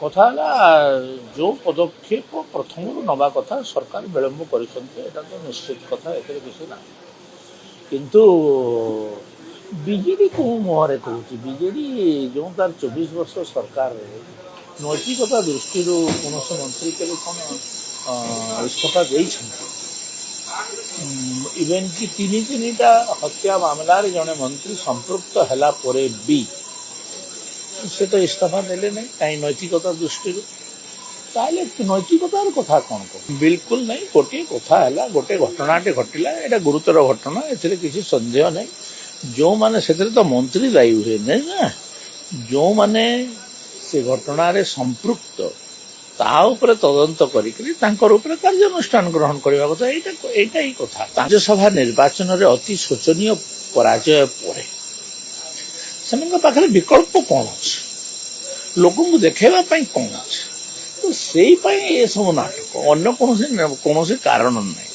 କଥା ହେଲା ଯେଉଁ ପଦକ୍ଷେପ ପ୍ରଥମରୁ ନେବା କଥା ସରକାର ବିଳମ୍ବ କରିଛନ୍ତି ଏଇଟା ତ ନିଶ୍ଚିତ କଥା, ଏଥିରେ କିଛି ନାହିଁ। କିନ୍ତୁ ବିଜେଡି କେଉଁ ମୁହଁରେ କହୁଛି? ବିଜେଡି ଯେଉଁ ତାର 24 ବର୍ଷ ସରକାରରେ ନୈତିକତା ଦୃଷ୍ଟିରୁ କୌଣସି ମନ୍ତ୍ରୀ କେବେ କ'ଣ ଇସ୍ତଫା ଦେଇଛନ୍ତି? ଇଭେନ୍ କି ତିନିଟା ହତ୍ୟା ମାମଲାରେ ଜଣେ ମନ୍ତ୍ରୀ ସମ୍ପୃକ୍ତ ହେଲା ପରେ ବି ସେ ତ ଇସ୍ତଫା ନେଲେ ନାହିଁ, କାହିଁ ନୈତିକତା ଦୃଷ୍ଟିରୁ? ତାହେଲେ ନୈତିକତାର କଥା କ'ଣ କହ? ବିଲକୁଲ ନାହିଁ। ଗୋଟିଏ କଥା ହେଲା, ଗୋଟେ ଘଟଣାଟେ ଘଟିଲା, ଏଇଟା ଗୁରୁତର ଘଟଣା, ଏଥିରେ କିଛି ସନ୍ଦେହ ନାହିଁ। ଯେଉଁମାନେ ସେଥିରେ ତ ମନ୍ତ୍ରୀ ଦାୟୀ ହୁଏ ନାହିଁ ନା, ଯେଉଁମାନେ ସେ ଘଟଣାରେ ସମ୍ପୃକ୍ତ ତା ଉପରେ ତଦନ୍ତ କରିକି ତାଙ୍କର ଉପରେ କାର୍ଯ୍ୟାନୁଷ୍ଠାନ ଗ୍ରହଣ କରିବା କଥା। ଏଇଟା ହିଁ କଥା। ରାଜ୍ୟସଭା ନିର୍ବାଚନରେ ଅତି ଶୋଚନୀୟ ପରାଜୟ ପରେ ସେମାନଙ୍କ ପାଖରେ ବିକଳ୍ପ କ'ଣ ଅଛି? ଲୋକଙ୍କୁ ଦେଖାଇବା ପାଇଁ କ'ଣ ଅଛି? ତ ସେଇପାଇଁ ଏସବୁ ନାଟକ, ଅନ୍ୟ କୌଣସି କାରଣ ନାହିଁ।